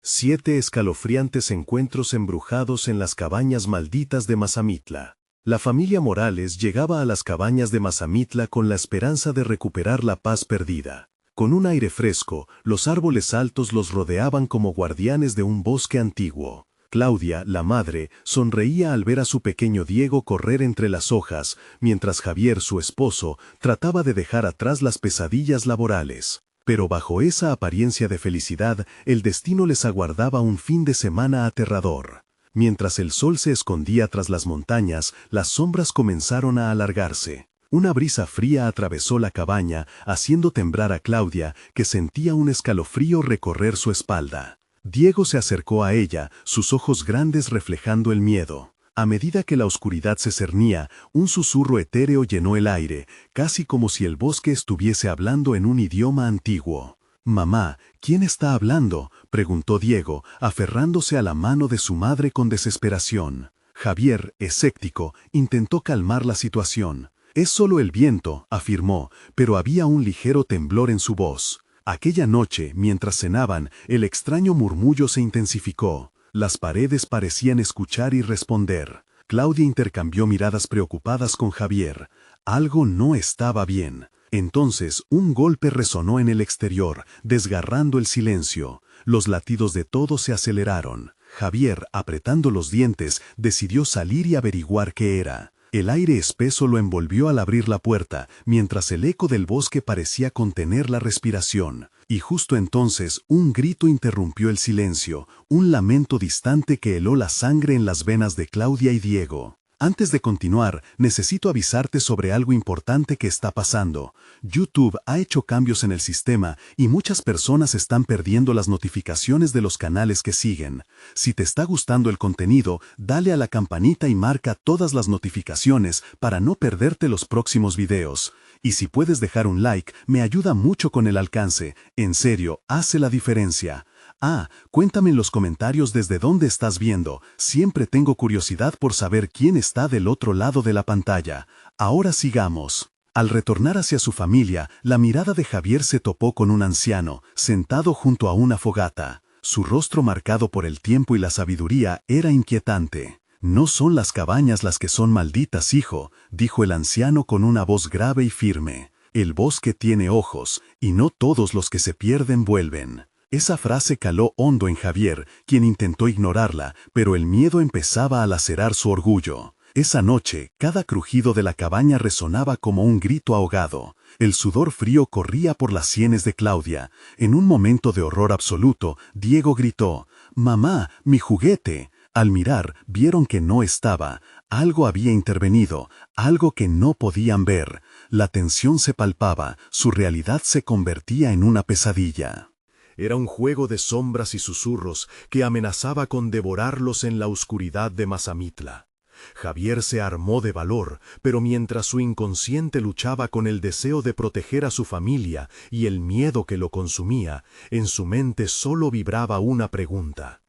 7 escalofriantes encuentros embrujados en las cabañas malditas de Mazamitla. La familia Morales llegaba a las cabañas de Mazamitla con la esperanza de recuperar la paz perdida. Con un aire fresco, los árboles altos los rodeaban como guardianes de un bosque antiguo. Claudia, la madre, sonreía al ver a su pequeño Diego correr entre las hojas, mientras Javier, su esposo, trataba de dejar atrás las pesadillas laborales. Pero bajo esa apariencia de felicidad, el destino les aguardaba un fin de semana aterrador. Mientras el sol se escondía tras las montañas, las sombras comenzaron a alargarse. Una brisa fría atravesó la cabaña, haciendo temblar a Claudia, que sentía un escalofrío recorrer su espalda. Diego se acercó a ella, sus ojos grandes reflejando el miedo. A medida que la oscuridad se cernía, un susurro etéreo llenó el aire, casi como si el bosque estuviese hablando en un idioma antiguo. «Mamá, ¿quién está hablando?», preguntó Diego, aferrándose a la mano de su madre con desesperación. Javier, escéptico, intentó calmar la situación. «Es solo el viento», afirmó, pero había un ligero temblor en su voz. Aquella noche, mientras cenaban, el extraño murmullo se intensificó. Las paredes parecían escuchar y responder. Claudia intercambió miradas preocupadas con Javier. Algo no estaba bien. Entonces, un golpe resonó en el exterior, desgarrando el silencio. Los latidos de todos se aceleraron. Javier, apretando los dientes, decidió salir y averiguar qué era. El aire espeso lo envolvió al abrir la puerta, mientras el eco del bosque parecía contener la respiración. Y justo entonces, un grito interrumpió el silencio, un lamento distante que heló la sangre en las venas de Claudia y Diego. Antes de continuar, necesito avisarte sobre algo importante que está pasando. YouTube ha hecho cambios en el sistema y muchas personas están perdiendo las notificaciones de los canales que siguen. Si te está gustando el contenido, dale a la campanita y marca todas las notificaciones para no perderte los próximos videos. Y si puedes dejar un like, me ayuda mucho con el alcance. En serio, hace la diferencia. Cuéntame en los comentarios desde dónde estás viendo. Siempre tengo curiosidad por saber quién está del otro lado de la pantalla. Ahora sigamos. Al retornar hacia su familia, la mirada de Javier se topó con un anciano, sentado junto a una fogata. Su rostro marcado por el tiempo y la sabiduría era inquietante. «No son las cabañas las que son malditas, hijo», dijo el anciano con una voz grave y firme. «El bosque tiene ojos, y no todos los que se pierden vuelven». Esa frase caló hondo en Javier, quien intentó ignorarla, pero el miedo empezaba a lacerar su orgullo. Esa noche, cada crujido de la cabaña resonaba como un grito ahogado. El sudor frío corría por las sienes de Claudia. En un momento de horror absoluto, Diego gritó: «¡Mamá, mi juguete!». Al mirar, vieron que no estaba. Algo había intervenido, algo que no podían ver. La tensión se palpaba, su realidad se convertía en una pesadilla. Era un juego de sombras y susurros que amenazaba con devorarlos en la oscuridad de Mazamitla. Javier se armó de valor, pero mientras su inconsciente luchaba con el deseo de proteger a su familia y el miedo que lo consumía, en su mente solo vibraba una pregunta: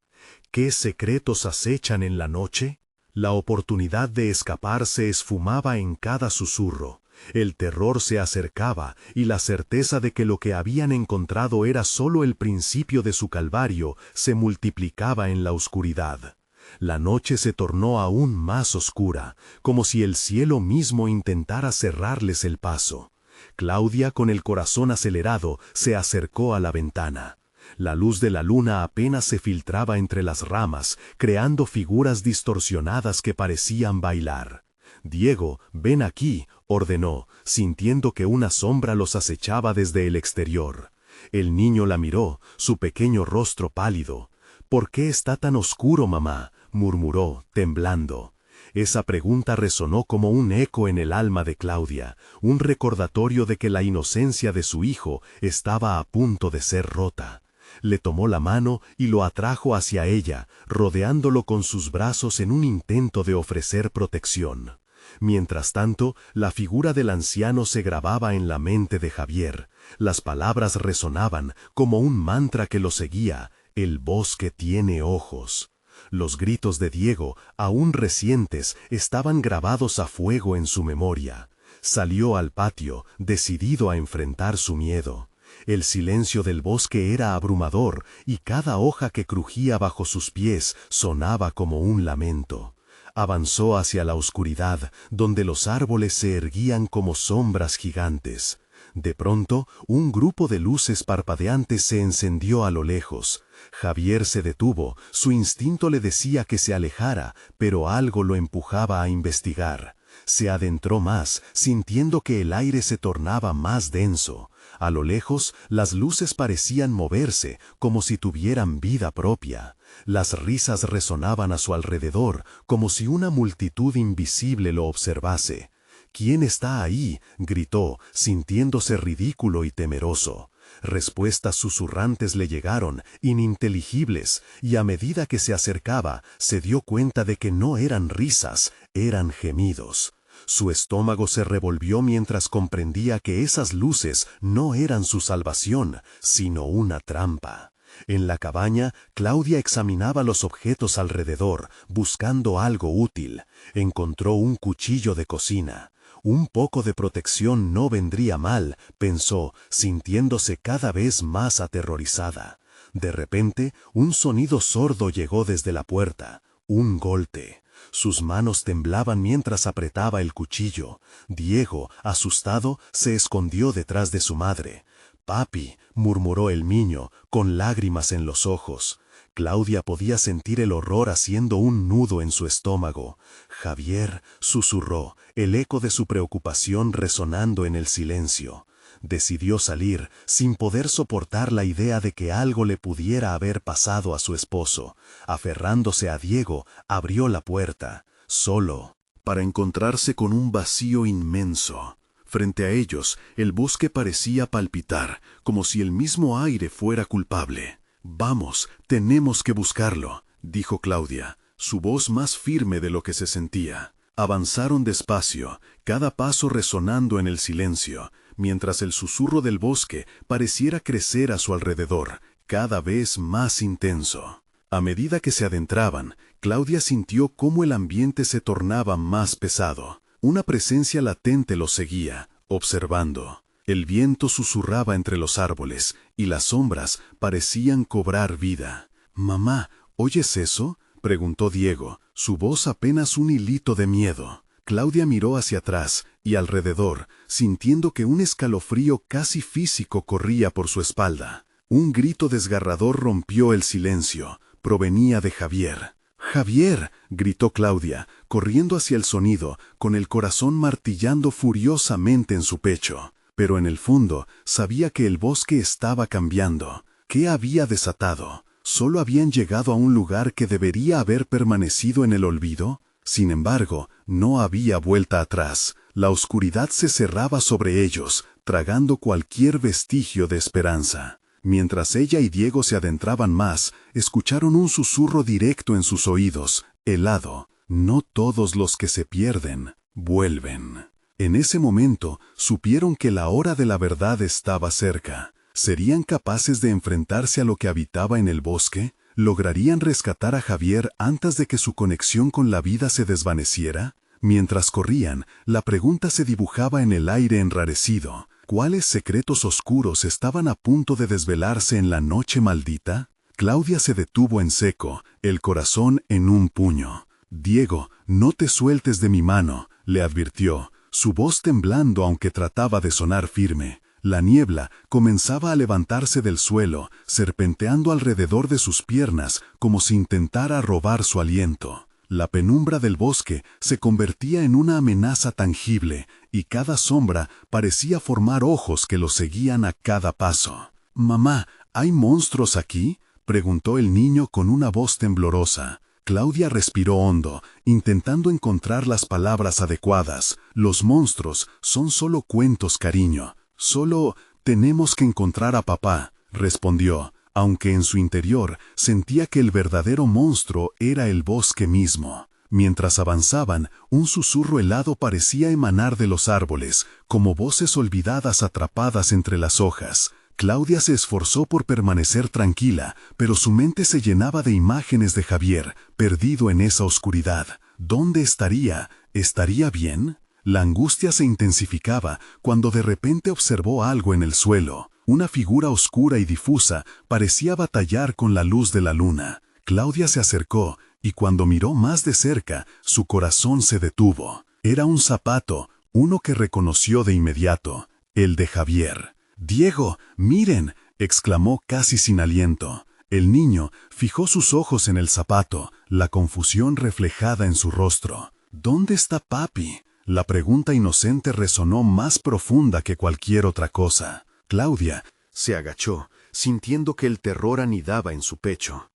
¿qué secretos acechan en la noche? La oportunidad de escapar se esfumaba en cada susurro. El terror se acercaba y la certeza de que lo que habían encontrado era solo el principio de su calvario se multiplicaba en la oscuridad. La noche se tornó aún más oscura, como si el cielo mismo intentara cerrarles el paso. Claudia, con el corazón acelerado, se acercó a la ventana. La luz de la luna apenas se filtraba entre las ramas, creando figuras distorsionadas que parecían bailar. «Diego, ven aquí», ordenó, sintiendo que una sombra los acechaba desde el exterior. El niño la miró, su pequeño rostro pálido. «¿Por qué está tan oscuro, mamá?», murmuró, temblando. Esa pregunta resonó como un eco en el alma de Claudia, un recordatorio de que la inocencia de su hijo estaba a punto de ser rota. Le tomó la mano y lo atrajo hacia ella, rodeándolo con sus brazos en un intento de ofrecer protección. Mientras tanto, la figura del anciano se grababa en la mente de Javier. Las palabras resonaban como un mantra que lo seguía: «El bosque tiene ojos». Los gritos de Diego, aún recientes, estaban grabados a fuego en su memoria. Salió al patio, decidido a enfrentar su miedo. El silencio del bosque era abrumador y cada hoja que crujía bajo sus pies sonaba como un lamento. Avanzó hacia la oscuridad, donde los árboles se erguían como sombras gigantes. De pronto, un grupo de luces parpadeantes se encendió a lo lejos. Javier se detuvo, su instinto le decía que se alejara, pero algo lo empujaba a investigar. Se adentró más, sintiendo que el aire se tornaba más denso. A lo lejos, las luces parecían moverse, como si tuvieran vida propia. Las risas resonaban a su alrededor, como si una multitud invisible lo observase. «¿Quién está ahí?», gritó, sintiéndose ridículo y temeroso. Respuestas susurrantes le llegaron, ininteligibles, y a medida que se acercaba, se dio cuenta de que no eran risas, eran gemidos. Su estómago se revolvió mientras comprendía que esas luces no eran su salvación, sino una trampa. En la cabaña, Claudia examinaba los objetos alrededor, buscando algo útil. Encontró un cuchillo de cocina. Un poco de protección no vendría mal, pensó, sintiéndose cada vez más aterrorizada. De repente, un sonido sordo llegó desde la puerta. Un golpe. Sus manos temblaban mientras apretaba el cuchillo. Diego, asustado, se escondió detrás de su madre. «Papi», murmuró el niño, con lágrimas en los ojos. Claudia podía sentir el horror haciendo un nudo en su estómago. «Javier», susurró, el eco de su preocupación resonando en el silencio. Decidió salir, sin poder soportar la idea de que algo le pudiera haber pasado a su esposo. Aferrándose a Diego, abrió la puerta, solo, para encontrarse con un vacío inmenso. Frente a ellos, el bosque parecía palpitar, como si el mismo aire fuera culpable. «Vamos, tenemos que buscarlo», dijo Claudia, su voz más firme de lo que se sentía. Avanzaron despacio, cada paso resonando en el silencio, mientras el susurro del bosque pareciera crecer a su alrededor, cada vez más intenso. A medida que se adentraban, Claudia sintió cómo el ambiente se tornaba más pesado. Una presencia latente los seguía, observando. El viento susurraba entre los árboles, y las sombras parecían cobrar vida. «Mamá, ¿oyes eso?», preguntó Diego, su voz apenas un hilito de miedo. Claudia miró hacia atrás y alrededor, sintiendo que un escalofrío casi físico corría por su espalda. Un grito desgarrador rompió el silencio. Provenía de Javier. «¡Javier!», gritó Claudia, corriendo hacia el sonido, con el corazón martillando furiosamente en su pecho. Pero en el fondo sabía que el bosque estaba cambiando. ¿Qué había desatado? ¿Solo habían llegado a un lugar que debería haber permanecido en el olvido? Sin embargo, no había vuelta atrás. La oscuridad se cerraba sobre ellos, tragando cualquier vestigio de esperanza. Mientras ella y Diego se adentraban más, escucharon un susurro directo en sus oídos, helado. «No todos los que se pierden, vuelven». En ese momento, supieron que la hora de la verdad estaba cerca. ¿Serían capaces de enfrentarse a lo que habitaba en el bosque? ¿Lograrían rescatar a Javier antes de que su conexión con la vida se desvaneciera? Mientras corrían, la pregunta se dibujaba en el aire enrarecido. ¿Cuáles secretos oscuros estaban a punto de desvelarse en la noche maldita? Claudia se detuvo en seco, el corazón en un puño. «Diego, no te sueltes de mi mano», le advirtió, su voz temblando aunque trataba de sonar firme. La niebla comenzaba a levantarse del suelo, serpenteando alrededor de sus piernas como si intentara robar su aliento. La penumbra del bosque se convertía en una amenaza tangible, y cada sombra parecía formar ojos que lo seguían a cada paso. «Mamá, ¿hay monstruos aquí?», preguntó el niño con una voz temblorosa. Claudia respiró hondo, intentando encontrar las palabras adecuadas. «Los monstruos son solo cuentos, cariño. Solo tenemos que encontrar a papá», respondió, aunque en su interior sentía que el verdadero monstruo era el bosque mismo. Mientras avanzaban, un susurro helado parecía emanar de los árboles, como voces olvidadas atrapadas entre las hojas. Claudia se esforzó por permanecer tranquila, pero su mente se llenaba de imágenes de Javier, perdido en esa oscuridad. ¿Dónde estaría? ¿Estaría bien? La angustia se intensificaba cuando de repente observó algo en el suelo, Una figura oscura y difusa parecía batallar con la luz de la luna. Claudia se acercó, y cuando miró más de cerca, su corazón se detuvo. Era un zapato, uno que reconoció de inmediato, el de Javier. «Diego, miren», exclamó casi sin aliento. El niño fijó sus ojos en el zapato, la confusión reflejada en su rostro. «¿Dónde está papi?». La pregunta inocente resonó más profunda que cualquier otra cosa. Claudia se agachó, sintiendo que el terror anidaba en su pecho.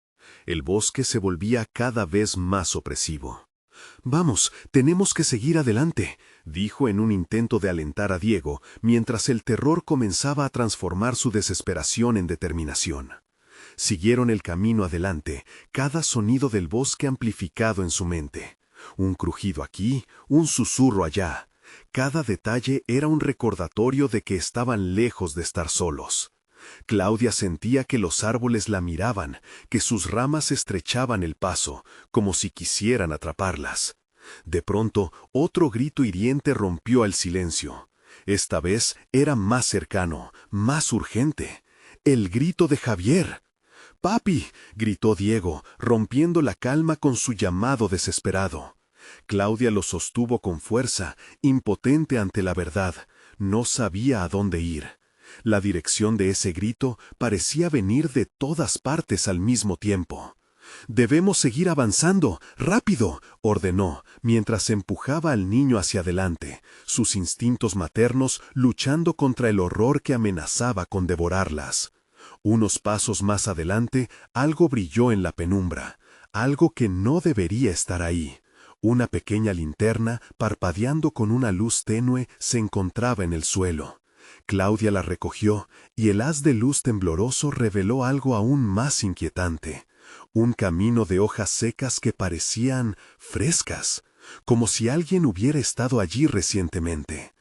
El bosque se volvía cada vez más opresivo. «Vamos, tenemos que seguir adelante», dijo en un intento de alentar a Diego, mientras el terror comenzaba a transformar su desesperación en determinación. Siguieron el camino adelante, cada sonido del bosque amplificado en su mente. Un crujido aquí, un susurro allá. Cada detalle era un recordatorio de que estaban lejos de estar solos. Claudia sentía que los árboles la miraban, que sus ramas estrechaban el paso, como si quisieran atraparlas. De pronto, otro grito hiriente rompió el silencio. Esta vez era más cercano, más urgente. El grito de Javier. «¡Papi!», gritó Diego, rompiendo la calma con su llamado desesperado. Claudia lo sostuvo con fuerza, impotente ante la verdad. No sabía a dónde ir. La dirección de ese grito parecía venir de todas partes al mismo tiempo. «Debemos seguir avanzando, rápido», ordenó, mientras empujaba al niño hacia adelante, sus instintos maternos luchando contra el horror que amenazaba con devorarlas. Unos pasos más adelante, algo brilló en la penumbra, algo que no debería estar ahí. Una pequeña linterna, parpadeando con una luz tenue, se encontraba en el suelo. Claudia la recogió, y el haz de luz tembloroso reveló algo aún más inquietante. Un camino de hojas secas que parecían frescas, como si alguien hubiera estado allí recientemente.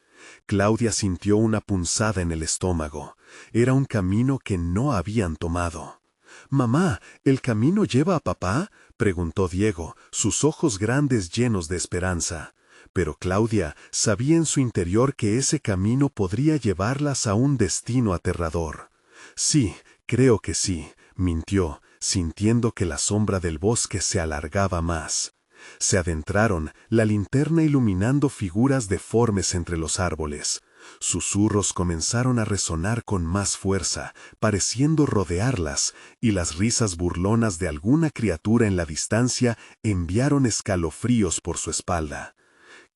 Claudia sintió una punzada en el estómago. Era un camino que no habían tomado. «Mamá, ¿el camino lleva a papá?», preguntó Diego, sus ojos grandes llenos de esperanza. Pero Claudia sabía en su interior que ese camino podría llevarlas a un destino aterrador. «Sí, creo que sí», mintió, sintiendo que la sombra del bosque se alargaba más. Se adentraron, la linterna iluminando figuras deformes entre los árboles. Susurros comenzaron a resonar con más fuerza, pareciendo rodearlas, y las risas burlonas de alguna criatura en la distancia enviaron escalofríos por su espalda.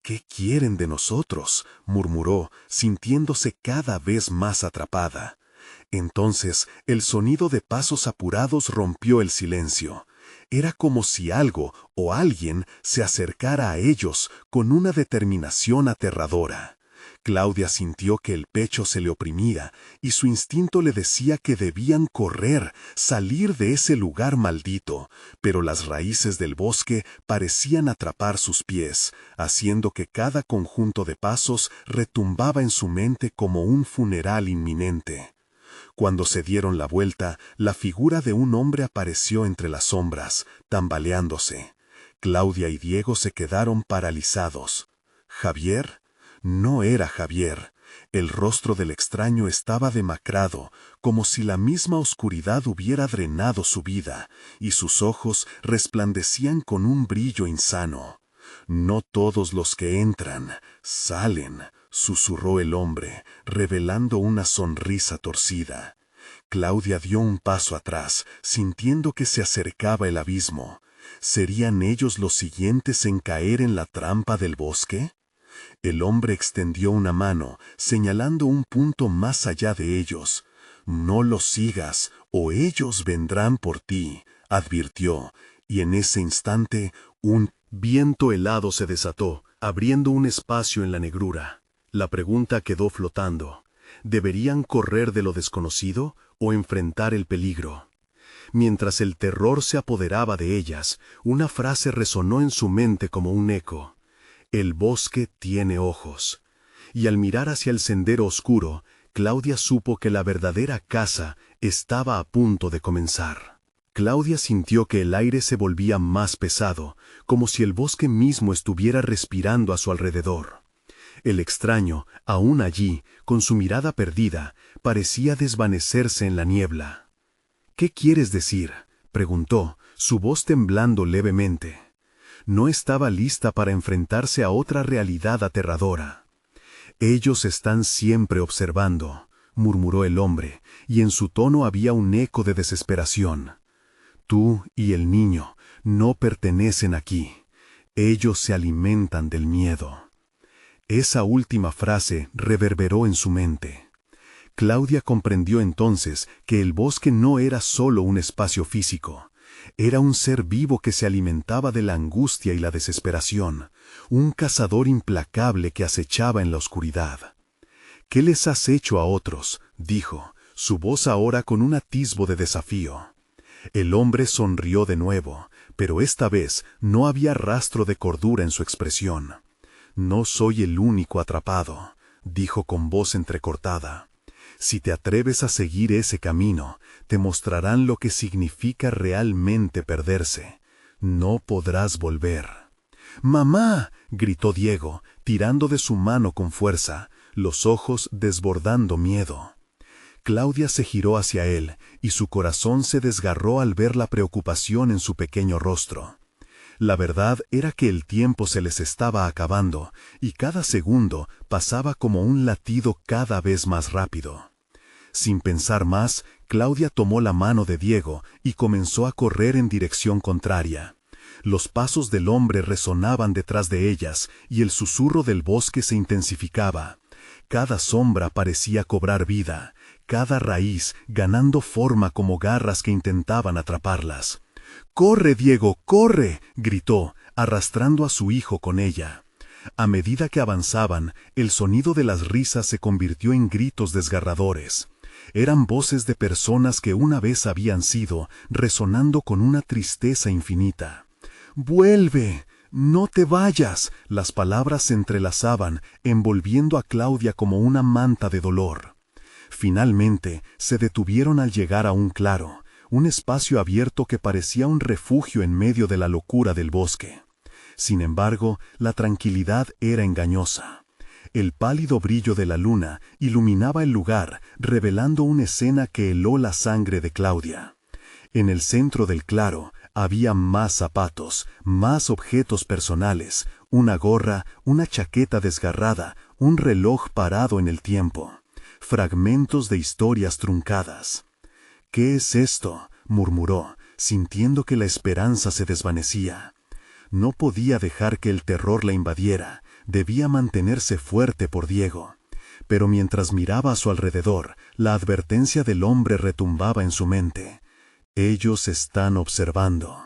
«¿Qué quieren de nosotros?», murmuró, sintiéndose cada vez más atrapada. Entonces, el sonido de pasos apurados rompió el silencio. Era como si algo o alguien se acercara a ellos con una determinación aterradora. Claudia sintió que el pecho se le oprimía y su instinto le decía que debían correr, salir de ese lugar maldito, pero las raíces del bosque parecían atrapar sus pies, haciendo que cada conjunto de pasos retumbaba en su mente como un funeral inminente. Cuando se dieron la vuelta, la figura de un hombre apareció entre las sombras, tambaleándose. Claudia y Diego se quedaron paralizados. ¿Javier? No era Javier. El rostro del extraño estaba demacrado, como si la misma oscuridad hubiera drenado su vida, y sus ojos resplandecían con un brillo insano. «No todos los que entran, salen», susurró el hombre, revelando una sonrisa torcida. Claudia dio un paso atrás, sintiendo que se acercaba el abismo. ¿Serían ellos los siguientes en caer en la trampa del bosque? El hombre extendió una mano, señalando un punto más allá de ellos. «No los sigas, o ellos vendrán por ti», advirtió, y en ese instante un viento helado se desató, abriendo un espacio en la negrura. La pregunta quedó flotando. ¿Deberían correr de lo desconocido o enfrentar el peligro? Mientras el terror se apoderaba de ellas, una frase resonó en su mente como un eco. «El bosque tiene ojos». Y al mirar hacia el sendero oscuro, Claudia supo que la verdadera caza estaba a punto de comenzar. Claudia sintió que el aire se volvía más pesado, como si el bosque mismo estuviera respirando a su alrededor. El extraño, aún allí, con su mirada perdida, parecía desvanecerse en la niebla. «¿Qué quieres decir?», preguntó, su voz temblando levemente. No estaba lista para enfrentarse a otra realidad aterradora. «Ellos están siempre observando», murmuró el hombre, y en su tono había un eco de desesperación. «Tú y el niño no pertenecen aquí. Ellos se alimentan del miedo». Esa última frase reverberó en su mente. Claudia comprendió entonces que el bosque no era solo un espacio físico. Era un ser vivo que se alimentaba de la angustia y la desesperación, un cazador implacable que acechaba en la oscuridad. «¿Qué les has hecho a otros?», dijo, su voz ahora con un atisbo de desafío. El hombre sonrió de nuevo, pero esta vez no había rastro de cordura en su expresión. «No soy el único atrapado», dijo con voz entrecortada. «Si te atreves a seguir ese camino, te mostrarán lo que significa realmente perderse. No podrás volver». «¡Mamá!», gritó Diego, tirando de su mano con fuerza, los ojos desbordando miedo. Claudia se giró hacia él, y su corazón se desgarró al ver la preocupación en su pequeño rostro. La verdad era que el tiempo se les estaba acabando, y cada segundo pasaba como un latido cada vez más rápido. Sin pensar más, Claudia tomó la mano de Diego y comenzó a correr en dirección contraria. Los pasos del hombre resonaban detrás de ellas, y el susurro del bosque se intensificaba. Cada sombra parecía cobrar vida, cada raíz ganando forma como garras que intentaban atraparlas. «¡Corre, Diego, corre!», gritó, arrastrando a su hijo con ella. A medida que avanzaban, el sonido de las risas se convirtió en gritos desgarradores. Eran voces de personas que una vez habían sido, resonando con una tristeza infinita. «¡Vuelve! ¡No te vayas!», las palabras se entrelazaban, envolviendo a Claudia como una manta de dolor. Finalmente, se detuvieron al llegar a un claro, un espacio abierto que parecía un refugio en medio de la locura del bosque. Sin embargo, la tranquilidad era engañosa. El pálido brillo de la luna iluminaba el lugar, revelando una escena que heló la sangre de Claudia. En el centro del claro había más zapatos, más objetos personales, una gorra, una chaqueta desgarrada, un reloj parado en el tiempo. Fragmentos de historias truncadas. «¿Qué es esto?», murmuró, sintiendo que la esperanza se desvanecía. No podía dejar que el terror la invadiera, debía mantenerse fuerte por Diego. Pero mientras miraba a su alrededor, la advertencia del hombre retumbaba en su mente. «Ellos están observando».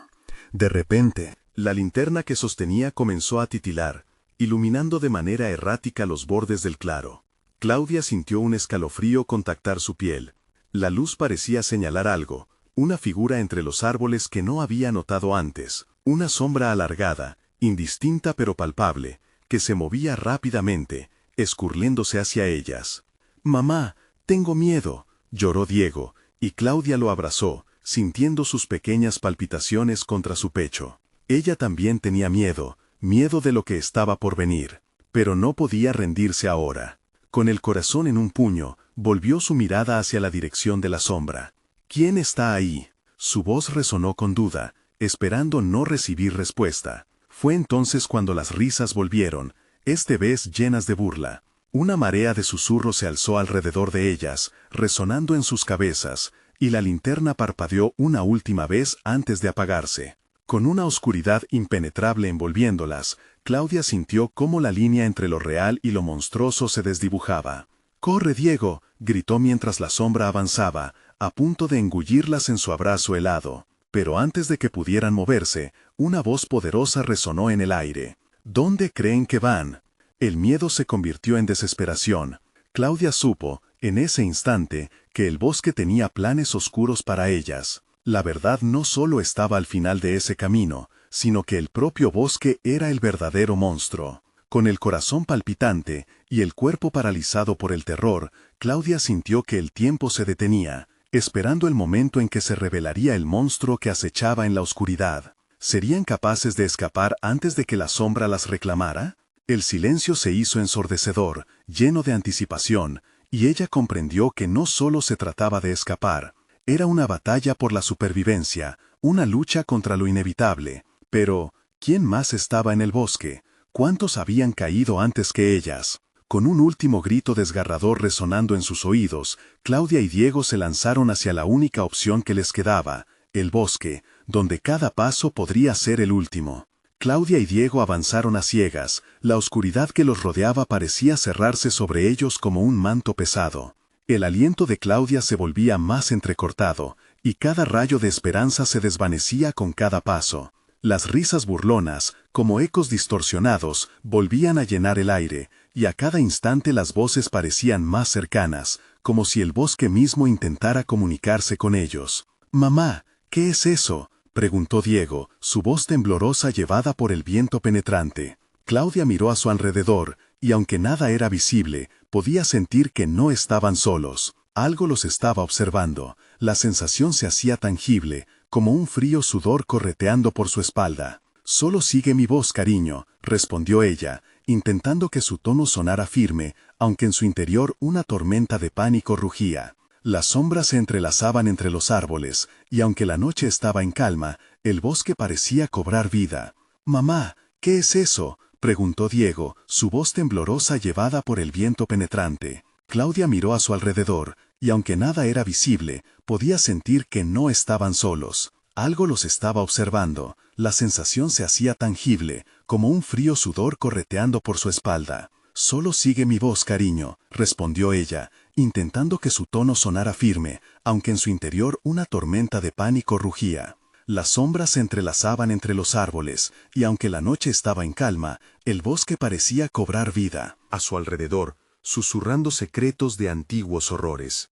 De repente, la linterna que sostenía comenzó a titilar, iluminando de manera errática los bordes del claro. Claudia sintió un escalofrío contactar su piel. La luz parecía señalar algo, una figura entre los árboles que no había notado antes, una sombra alargada, indistinta pero palpable, que se movía rápidamente, escurriéndose hacia ellas. «Mamá, tengo miedo», lloró Diego, y Claudia lo abrazó, sintiendo sus pequeñas palpitaciones contra su pecho. Ella también tenía miedo, miedo de lo que estaba por venir, pero no podía rendirse ahora. Con el corazón en un puño, volvió su mirada hacia la dirección de la sombra. «¿Quién está ahí?», su voz resonó con duda, esperando no recibir respuesta. Fue entonces cuando las risas volvieron, esta vez llenas de burla. Una marea de susurros se alzó alrededor de ellas, resonando en sus cabezas, y la linterna parpadeó una última vez antes de apagarse. Con una oscuridad impenetrable envolviéndolas, Claudia sintió cómo la línea entre lo real y lo monstruoso se desdibujaba. «¡Corre, Diego!», gritó mientras la sombra avanzaba, a punto de engullirlas en su abrazo helado. Pero antes de que pudieran moverse, una voz poderosa resonó en el aire. «¿Dónde creen que van?». El miedo se convirtió en desesperación. Claudia supo, en ese instante, que el bosque tenía planes oscuros para ellas. La verdad no solo estaba al final de ese camino, sino que el propio bosque era el verdadero monstruo. Con el corazón palpitante y el cuerpo paralizado por el terror, Claudia sintió que el tiempo se detenía, esperando el momento en que se revelaría el monstruo que acechaba en la oscuridad. ¿Serían capaces de escapar antes de que la sombra las reclamara? El silencio se hizo ensordecedor, lleno de anticipación, y ella comprendió que no solo se trataba de escapar, era una batalla por la supervivencia, una lucha contra lo inevitable. Pero, ¿quién más estaba en el bosque? ¿Cuántos habían caído antes que ellas? Con un último grito desgarrador resonando en sus oídos, Claudia y Diego se lanzaron hacia la única opción que les quedaba, el bosque, donde cada paso podría ser el último. Claudia y Diego avanzaron a ciegas, la oscuridad que los rodeaba parecía cerrarse sobre ellos como un manto pesado. El aliento de Claudia se volvía más entrecortado, y cada rayo de esperanza se desvanecía con cada paso. Las risas burlonas, como ecos distorsionados, volvían a llenar el aire, y a cada instante las voces parecían más cercanas, como si el bosque mismo intentara comunicarse con ellos. «Mamá, ¿qué es eso?», preguntó Diego, su voz temblorosa llevada por el viento penetrante. Claudia miró a su alrededor, y aunque nada era visible, podía sentir que no estaban solos. Algo los estaba observando. La sensación se hacía tangible, como un frío sudor correteando por su espalda. «Solo sigue mi voz, cariño», respondió ella, intentando que su tono sonara firme, aunque en su interior una tormenta de pánico rugía. Las sombras se entrelazaban entre los árboles, y aunque la noche estaba en calma, el bosque parecía cobrar vida. «Mamá, ¿qué es eso?», preguntó Diego, su voz temblorosa llevada por el viento penetrante. Claudia miró a su alrededor, y aunque nada era visible, podía sentir que no estaban solos. Algo los estaba observando, la sensación se hacía tangible, como un frío sudor correteando por su espalda. «Solo sigue mi voz, cariño», respondió ella, intentando que su tono sonara firme, aunque en su interior una tormenta de pánico rugía. Las sombras se entrelazaban entre los árboles, y aunque la noche estaba en calma, el bosque parecía cobrar vida. A su alrededor, susurrando secretos de antiguos horrores.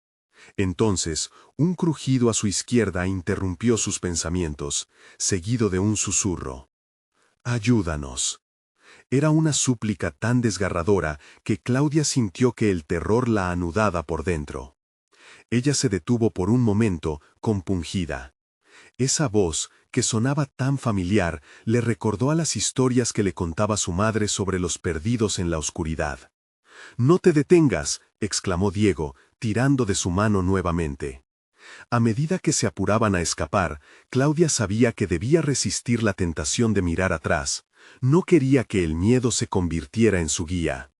Entonces, un crujido a su izquierda interrumpió sus pensamientos, seguido de un susurro. «Ayúdanos». Era una súplica tan desgarradora que Claudia sintió que el terror la anudaba por dentro. Ella se detuvo por un momento, compungida. Esa voz, que sonaba tan familiar, le recordó a las historias que le contaba su madre sobre los perdidos en la oscuridad. «No te detengas», exclamó Diego, tirando de su mano nuevamente. A medida que se apuraban a escapar, Claudia sabía que debía resistir la tentación de mirar atrás. No quería que el miedo se convirtiera en su guía.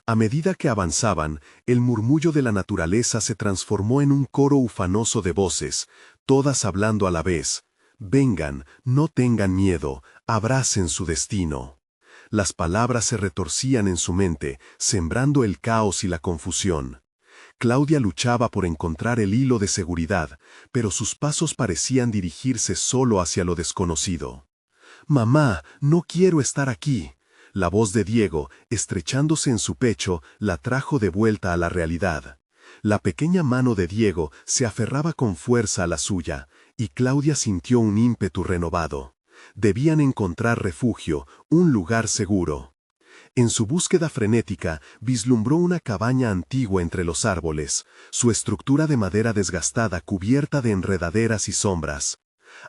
A medida que avanzaban, el murmullo de la naturaleza se transformó en un coro ufanoso de voces, todas hablando a la vez. «Vengan, no tengan miedo, abracen su destino». Las palabras se retorcían en su mente, sembrando el caos y la confusión. Claudia luchaba por encontrar el hilo de seguridad, pero sus pasos parecían dirigirse solo hacia lo desconocido. «Mamá, no quiero estar aquí». La voz de Diego, estrechándose en su pecho, la trajo de vuelta a la realidad. La pequeña mano de Diego se aferraba con fuerza a la suya, y Claudia sintió un ímpetu renovado. Debían encontrar refugio, un lugar seguro. En su búsqueda frenética, vislumbró una cabaña antigua entre los árboles, su estructura de madera desgastada cubierta de enredaderas y sombras.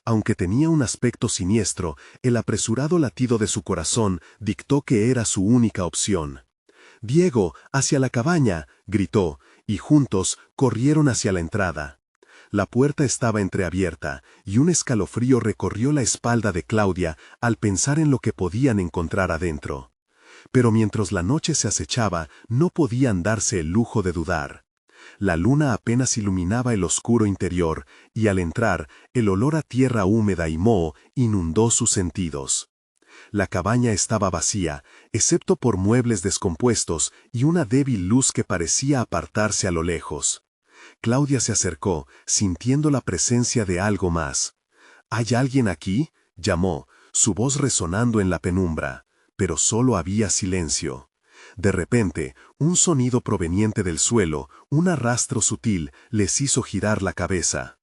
Aunque tenía un aspecto siniestro, el apresurado latido de su corazón dictó que era su única opción. «Diego, hacia la cabaña», gritó, y juntos corrieron hacia la entrada. La puerta estaba entreabierta, y un escalofrío recorrió la espalda de Claudia al pensar en lo que podían encontrar adentro. Pero mientras la noche se acechaba, no podían darse el lujo de dudar. La luna apenas iluminaba el oscuro interior, y al entrar, el olor a tierra húmeda y moho inundó sus sentidos. La cabaña estaba vacía, excepto por muebles descompuestos y una débil luz que parecía apartarse a lo lejos. Claudia se acercó, sintiendo la presencia de algo más. «¿Hay alguien aquí?», llamó, su voz resonando en la penumbra, pero solo había silencio. De repente, un sonido proveniente del suelo, un arrastro sutil, les hizo girar la cabeza.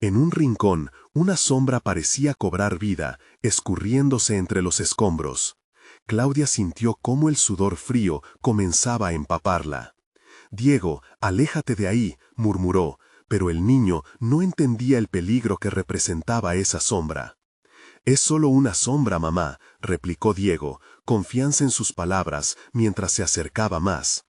En un rincón, una sombra parecía cobrar vida, escurriéndose entre los escombros. Claudia sintió cómo el sudor frío comenzaba a empaparla. «Diego, aléjate de ahí», murmuró, pero el niño no entendía el peligro que representaba esa sombra. Es solo una sombra, mamá, replicó Diego, confianza en sus palabras mientras se acercaba más.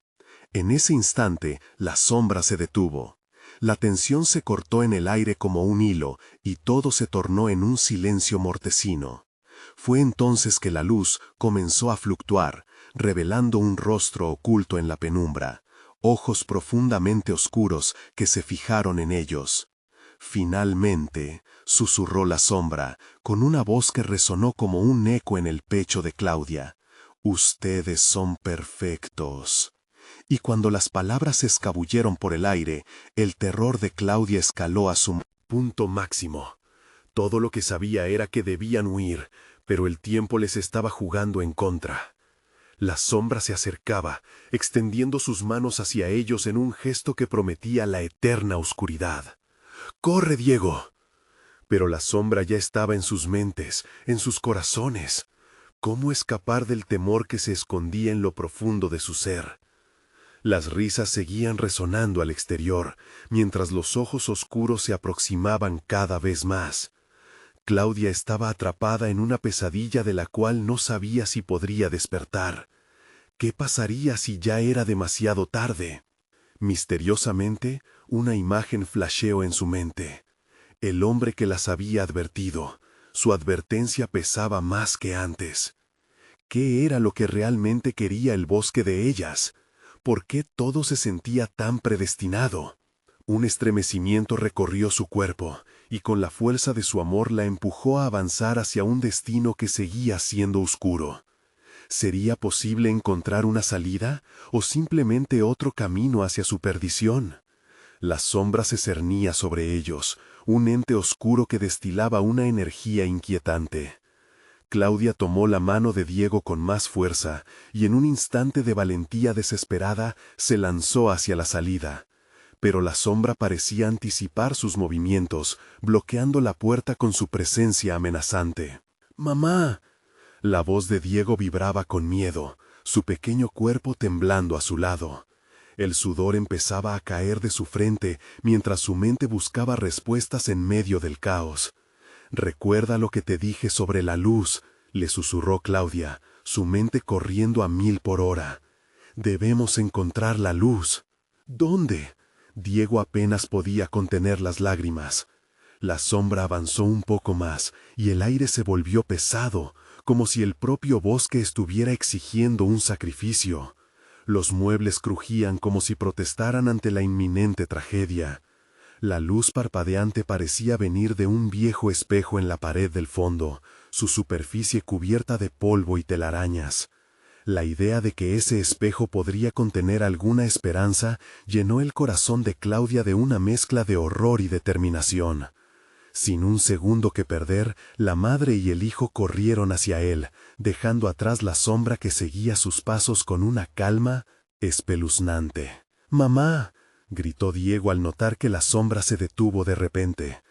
En ese instante, la sombra se detuvo. La tensión se cortó en el aire como un hilo y todo se tornó en un silencio mortecino. Fue entonces que la luz comenzó a fluctuar, revelando un rostro oculto en la penumbra, ojos profundamente oscuros que se fijaron en ellos. Finalmente, susurró la sombra, con una voz que resonó como un eco en el pecho de Claudia. Ustedes son perfectos. Y cuando las palabras se escabulleron por el aire, el terror de Claudia escaló a su punto máximo. Todo lo que sabía era que debían huir, pero el tiempo les estaba jugando en contra. La sombra se acercaba, extendiendo sus manos hacia ellos en un gesto que prometía la eterna oscuridad. ¡Corre, Diego! Pero la sombra ya estaba en sus mentes, en sus corazones. ¿Cómo escapar del temor que se escondía en lo profundo de su ser? Las risas seguían resonando al exterior, mientras los ojos oscuros se aproximaban cada vez más. Claudia estaba atrapada en una pesadilla de la cual no sabía si podría despertar. ¿Qué pasaría si ya era demasiado tarde? Misteriosamente, una imagen flasheó en su mente. El hombre que las había advertido. Su advertencia pesaba más que antes. ¿Qué era lo que realmente quería el bosque de ellas? ¿Por qué todo se sentía tan predestinado? Un estremecimiento recorrió su cuerpo, y con la fuerza de su amor la empujó a avanzar hacia un destino que seguía siendo oscuro. ¿Sería posible encontrar una salida, o simplemente otro camino hacia su perdición? La sombra se cernía sobre ellos, un ente oscuro que destilaba una energía inquietante. Claudia tomó la mano de Diego con más fuerza, y en un instante de valentía desesperada se lanzó hacia la salida. Pero la sombra parecía anticipar sus movimientos, bloqueando la puerta con su presencia amenazante. ¡Mamá! La voz de Diego vibraba con miedo, su pequeño cuerpo temblando a su lado. El sudor empezaba a caer de su frente mientras su mente buscaba respuestas en medio del caos. «Recuerda lo que te dije sobre la luz», le susurró Claudia, su mente corriendo a 1000 por hora. «Debemos encontrar la luz». «¿Dónde?». Diego apenas podía contener las lágrimas. La sombra avanzó un poco más, y el aire se volvió pesado, como si el propio bosque estuviera exigiendo un sacrificio. Los muebles crujían como si protestaran ante la inminente tragedia. La luz parpadeante parecía venir de un viejo espejo en la pared del fondo, su superficie cubierta de polvo y telarañas. La idea de que ese espejo podría contener alguna esperanza llenó el corazón de Claudia de una mezcla de horror y determinación. Sin un segundo que perder, la madre y el hijo corrieron hacia él, dejando atrás la sombra que seguía sus pasos con una calma espeluznante. «¡Mamá!», gritó Diego al notar que la sombra se detuvo de repente.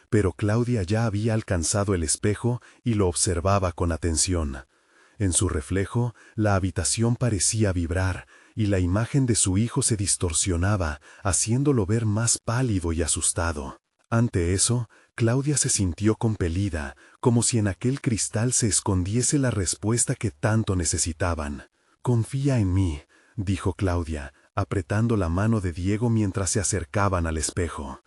Pero Claudia ya había alcanzado el espejo y lo observaba con atención. En su reflejo, la habitación parecía vibrar, y la imagen de su hijo se distorsionaba, haciéndolo ver más pálido y asustado. Ante eso, Claudia se sintió compelida, como si en aquel cristal se escondiese la respuesta que tanto necesitaban. «Confía en mí», dijo Claudia, apretando la mano de Diego mientras se acercaban al espejo.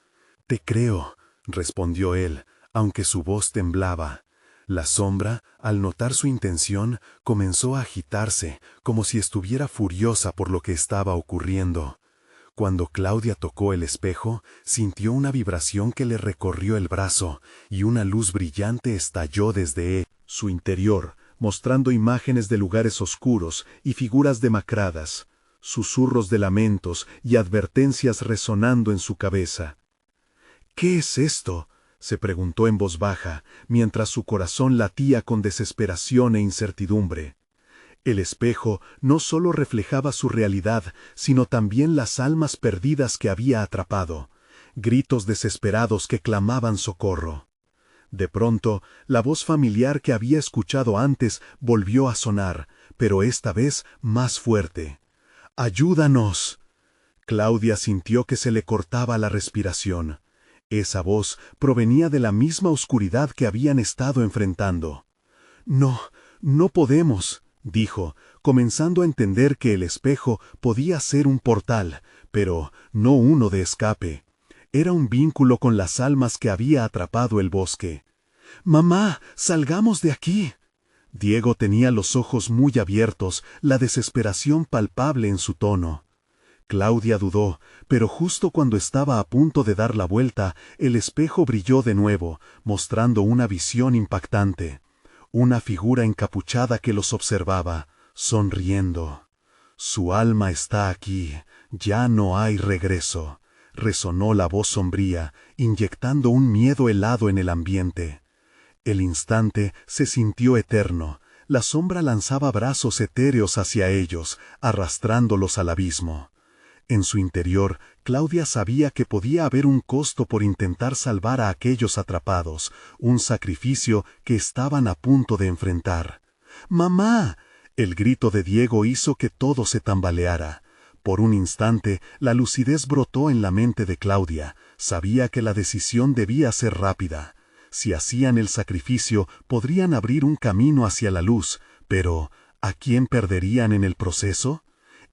«Te creo», respondió él, aunque su voz temblaba. La sombra, al notar su intención, comenzó a agitarse, como si estuviera furiosa por lo que estaba ocurriendo. Cuando Claudia tocó el espejo, sintió una vibración que le recorrió el brazo, y una luz brillante estalló desde su interior, mostrando imágenes de lugares oscuros y figuras demacradas, susurros de lamentos y advertencias resonando en su cabeza. «¿Qué es esto?», se preguntó en voz baja, mientras su corazón latía con desesperación e incertidumbre. El espejo no solo reflejaba su realidad, sino también las almas perdidas que había atrapado, gritos desesperados que clamaban socorro. De pronto, la voz familiar que había escuchado antes volvió a sonar, pero esta vez más fuerte. «¡Ayúdanos!». Claudia sintió que se le cortaba la respiración. Esa voz provenía de la misma oscuridad que habían estado enfrentando. «No, no podemos», dijo, comenzando a entender que el espejo podía ser un portal, pero no uno de escape. Era un vínculo con las almas que había atrapado el bosque. «Mamá, salgamos de aquí». Diego tenía los ojos muy abiertos, la desesperación palpable en su tono. Claudia dudó, pero justo cuando estaba a punto de dar la vuelta, el espejo brilló de nuevo, mostrando una visión impactante. Una figura encapuchada que los observaba, sonriendo. «Su alma está aquí, ya no hay regreso», resonó la voz sombría, inyectando un miedo helado en el ambiente. El instante se sintió eterno. La sombra lanzaba brazos etéreos hacia ellos, arrastrándolos al abismo. En su interior, Claudia sabía que podía haber un costo por intentar salvar a aquellos atrapados, un sacrificio que estaban a punto de enfrentar. «¡Mamá!». El grito de Diego hizo que todo se tambaleara. Por un instante, la lucidez brotó en la mente de Claudia. Sabía que la decisión debía ser rápida. Si hacían el sacrificio, podrían abrir un camino hacia la luz, pero ¿a quién perderían en el proceso?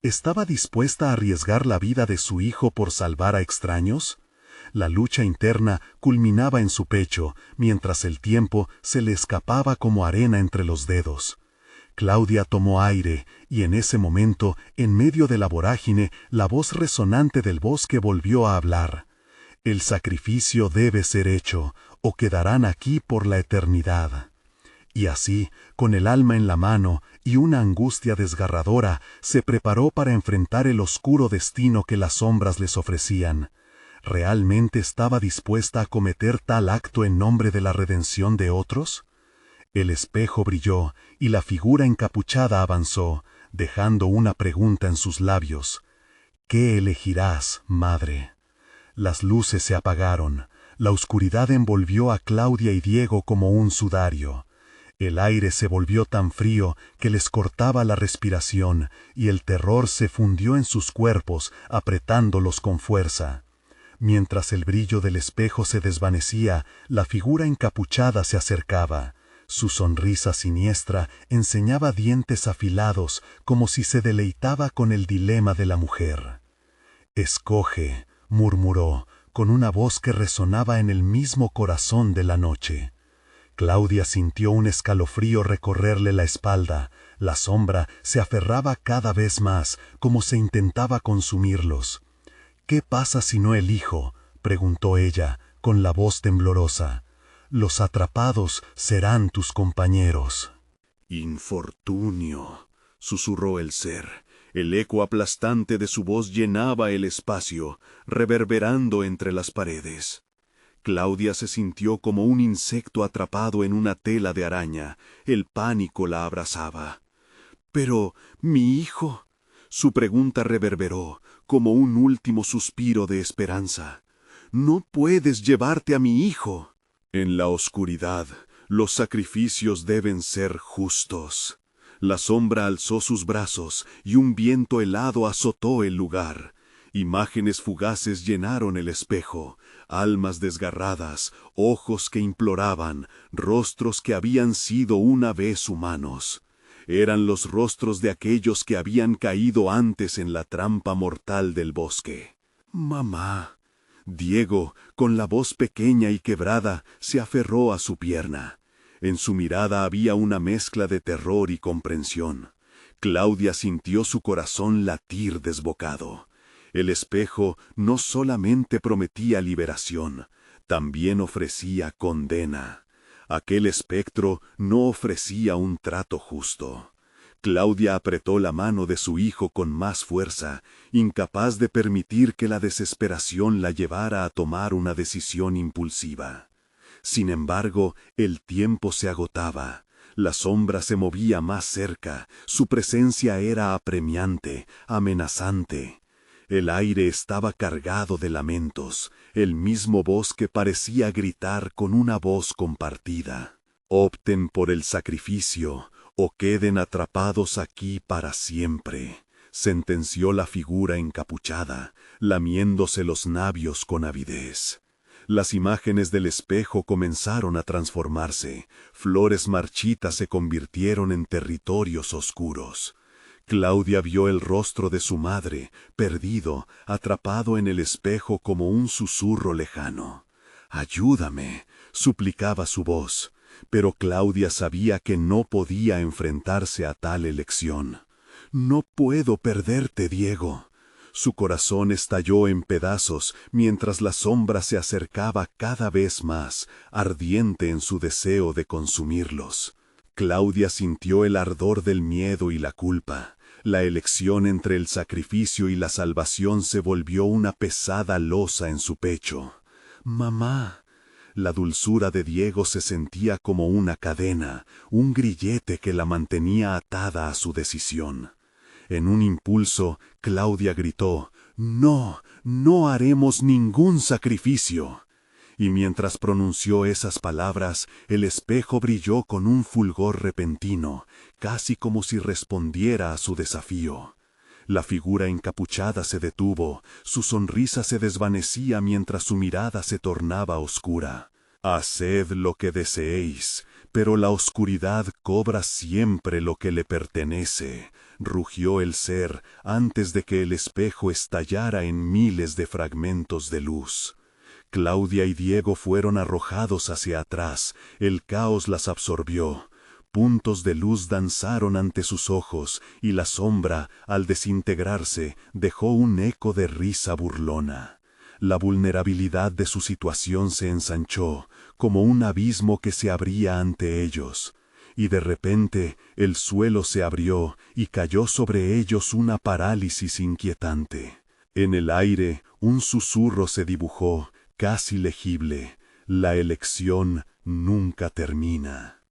¿Estaba dispuesta a arriesgar la vida de su hijo por salvar a extraños? La lucha interna culminaba en su pecho, mientras el tiempo se le escapaba como arena entre los dedos. Claudia tomó aire, y en ese momento, en medio de la vorágine, la voz resonante del bosque volvió a hablar. «El sacrificio debe ser hecho, o quedarán aquí por la eternidad». Y así, con el alma en la mano y una angustia desgarradora, se preparó para enfrentar el oscuro destino que las sombras les ofrecían. ¿Realmente estaba dispuesta a cometer tal acto en nombre de la redención de otros? El espejo brilló, y la figura encapuchada avanzó, dejando una pregunta en sus labios. «¿Qué elegirás, madre?». Las luces se apagaron. La oscuridad envolvió a Claudia y Diego como un sudario. El aire se volvió tan frío que les cortaba la respiración, y el terror se fundió en sus cuerpos, apretándolos con fuerza. Mientras el brillo del espejo se desvanecía, la figura encapuchada se acercaba. Su sonrisa siniestra enseñaba dientes afilados, como si se deleitaba con el dilema de la mujer. «Escoge», murmuró, con una voz que resonaba en el mismo corazón de la noche. Claudia sintió un escalofrío recorrerle la espalda. La sombra se aferraba cada vez más, como se intentaba consumirlos. «¿Qué pasa si no elijo?», preguntó ella, con la voz temblorosa. «Los atrapados serán tus compañeros». «Infortunio», susurró el ser. El eco aplastante de su voz llenaba el espacio, reverberando entre las paredes. Claudia se sintió como un insecto atrapado en una tela de araña. El pánico la abrazaba. «Pero, ¿mi hijo?». Su pregunta reverberó, como un último suspiro de esperanza. «No puedes llevarte a mi hijo». «En la oscuridad, los sacrificios deben ser justos». La sombra alzó sus brazos, y un viento helado azotó el lugar. Imágenes fugaces llenaron el espejo, almas desgarradas, ojos que imploraban, rostros que habían sido una vez humanos. Eran los rostros de aquellos que habían caído antes en la trampa mortal del bosque. «Mamá». Diego, con la voz pequeña y quebrada, se aferró a su pierna. En su mirada había una mezcla de terror y comprensión. Claudia sintió su corazón latir desbocado. El espejo no solamente prometía liberación, también ofrecía condena. Aquel espectro no ofrecía un trato justo. Claudia apretó la mano de su hijo con más fuerza, incapaz de permitir que la desesperación la llevara a tomar una decisión impulsiva. Sin embargo, el tiempo se agotaba. La sombra se movía más cerca, su presencia era apremiante, amenazante. El aire estaba cargado de lamentos, el mismo bosque parecía gritar con una voz compartida. «Opten por el sacrificio, o queden atrapados aquí para siempre», sentenció la figura encapuchada, lamiéndose los labios con avidez. Las imágenes del espejo comenzaron a transformarse. Flores marchitas se convirtieron en territorios oscuros. Claudia vio el rostro de su madre, perdido, atrapado en el espejo como un susurro lejano. «Ayúdame», suplicaba su voz, pero Claudia sabía que no podía enfrentarse a tal elección. «No puedo perderte, Diego». Su corazón estalló en pedazos mientras la sombra se acercaba cada vez más, ardiente en su deseo de consumirlos. Claudia sintió el ardor del miedo y la culpa. La elección entre el sacrificio y la salvación se volvió una pesada losa en su pecho. «Mamá». La dulzura de Diego se sentía como una cadena, un grillete que la mantenía atada a su decisión. En un impulso, Claudia gritó: «No, no haremos ningún sacrificio». Y mientras pronunció esas palabras, el espejo brilló con un fulgor repentino, casi como si respondiera a su desafío. La figura encapuchada se detuvo, su sonrisa se desvanecía mientras su mirada se tornaba oscura. «Haced lo que deseéis, pero la oscuridad cobra siempre lo que le pertenece», rugió el ser antes de que el espejo estallara en miles de fragmentos de luz. Claudia y Diego fueron arrojados hacia atrás, el caos las absorbió. Puntos de luz danzaron ante sus ojos, y la sombra, al desintegrarse, dejó un eco de risa burlona. La vulnerabilidad de su situación se ensanchó, como un abismo que se abría ante ellos. Y de repente el suelo se abrió y cayó sobre ellos una parálisis inquietante. En el aire un susurro se dibujó, casi legible: «La elección nunca termina».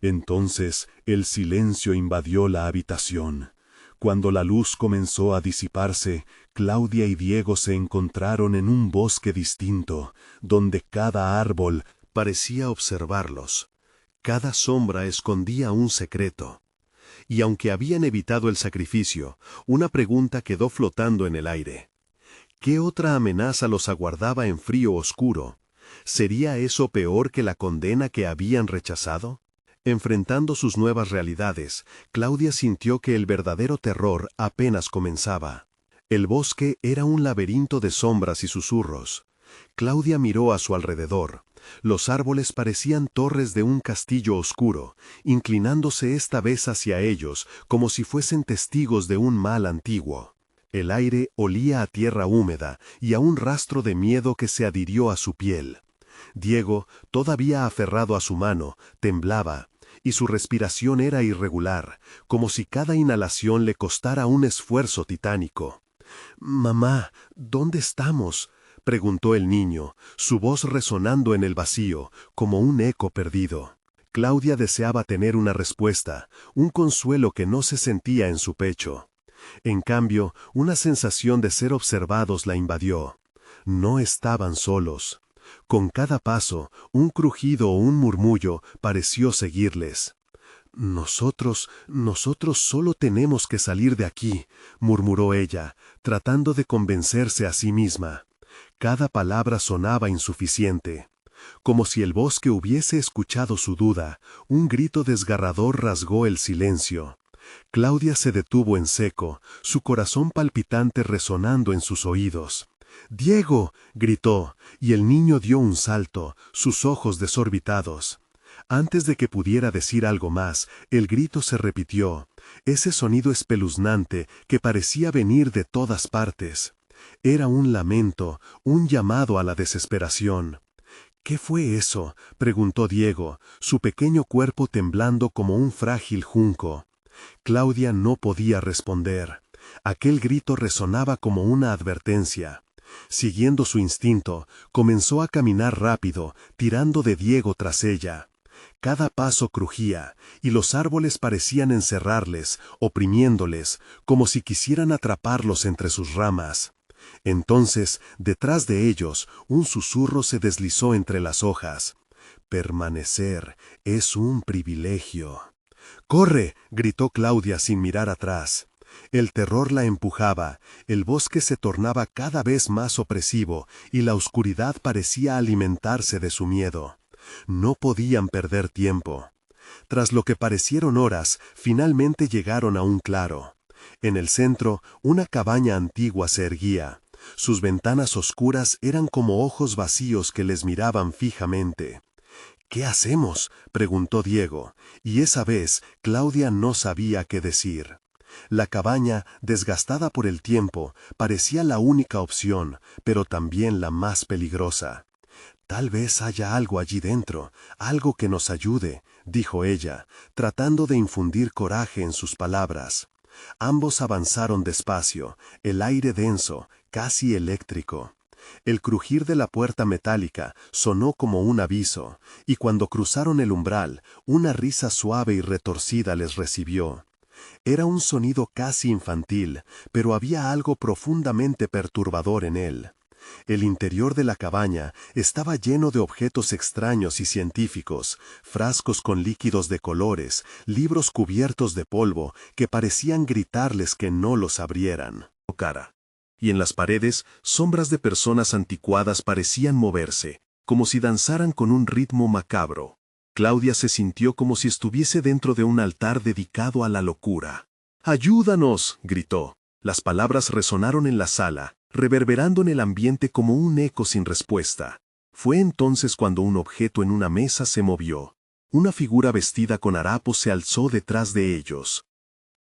Entonces el silencio invadió la habitación. Cuando la luz comenzó a disiparse, Claudia y Diego se encontraron en un bosque distinto, donde cada árbol parecía observarlos. Cada sombra escondía un secreto. Y aunque habían evitado el sacrificio, una pregunta quedó flotando en el aire. ¿Qué otra amenaza los aguardaba en frío oscuro? ¿Sería eso peor que la condena que habían rechazado? Enfrentando sus nuevas realidades, Claudia sintió que el verdadero terror apenas comenzaba. El bosque era un laberinto de sombras y susurros. Claudia miró a su alrededor. Los árboles parecían torres de un castillo oscuro, inclinándose esta vez hacia ellos como si fuesen testigos de un mal antiguo. El aire olía a tierra húmeda y a un rastro de miedo que se adhirió a su piel. Diego, todavía aferrado a su mano, temblaba, y su respiración era irregular, como si cada inhalación le costara un esfuerzo titánico. «Mamá, ¿dónde estamos?», preguntó el niño, su voz resonando en el vacío, como un eco perdido. Claudia deseaba tener una respuesta, un consuelo que no se sentía en su pecho. En cambio, una sensación de ser observados la invadió. No estaban solos. Con cada paso, un crujido o un murmullo pareció seguirles. «Nosotros solo tenemos que salir de aquí», murmuró ella, tratando de convencerse a sí misma. Cada palabra sonaba insuficiente. Como si el bosque hubiese escuchado su duda, un grito desgarrador rasgó el silencio. Claudia se detuvo en seco, su corazón palpitante resonando en sus oídos. «¡Diego!», gritó, y el niño dio un salto, sus ojos desorbitados. Antes de que pudiera decir algo más, el grito se repitió, ese sonido espeluznante que parecía venir de todas partes. Era un lamento, un llamado a la desesperación. «¿Qué fue eso?», preguntó Diego, su pequeño cuerpo temblando como un frágil junco. Claudia no podía responder. Aquel grito resonaba como una advertencia. Siguiendo su instinto, comenzó a caminar rápido, tirando de Diego tras ella. Cada paso crujía, y los árboles parecían encerrarles, oprimiéndoles, como si quisieran atraparlos entre sus ramas. Entonces, detrás de ellos, un susurro se deslizó entre las hojas. «Permanecer es un privilegio». «¡Corre!», gritó Claudia sin mirar atrás. El terror la empujaba, el bosque se tornaba cada vez más opresivo y la oscuridad parecía alimentarse de su miedo. No podían perder tiempo. Tras lo que parecieron horas, finalmente llegaron a un claro. En el centro, una cabaña antigua se erguía. Sus ventanas oscuras eran como ojos vacíos que les miraban fijamente. «¿Qué hacemos?», preguntó Diego, y esa vez Claudia no sabía qué decir. La cabaña, desgastada por el tiempo, parecía la única opción, pero también la más peligrosa. «Tal vez haya algo allí dentro, algo que nos ayude», dijo ella, tratando de infundir coraje en sus palabras. Ambos avanzaron despacio, el aire denso, casi eléctrico. El crujir de la puerta metálica sonó como un aviso, y cuando cruzaron el umbral, una risa suave y retorcida les recibió. Era un sonido casi infantil, pero había algo profundamente perturbador en él. El interior de la cabaña estaba lleno de objetos extraños y científicos, frascos con líquidos de colores, libros cubiertos de polvo que parecían gritarles que no los abrieran. Y en las paredes, sombras de personas anticuadas parecían moverse, como si danzaran con un ritmo macabro. Claudia se sintió como si estuviese dentro de un altar dedicado a la locura. «¡Ayúdanos!», gritó. Las palabras resonaron en la sala, reverberando en el ambiente como un eco sin respuesta. Fue entonces cuando un objeto en una mesa se movió. Una figura vestida con harapos se alzó detrás de ellos.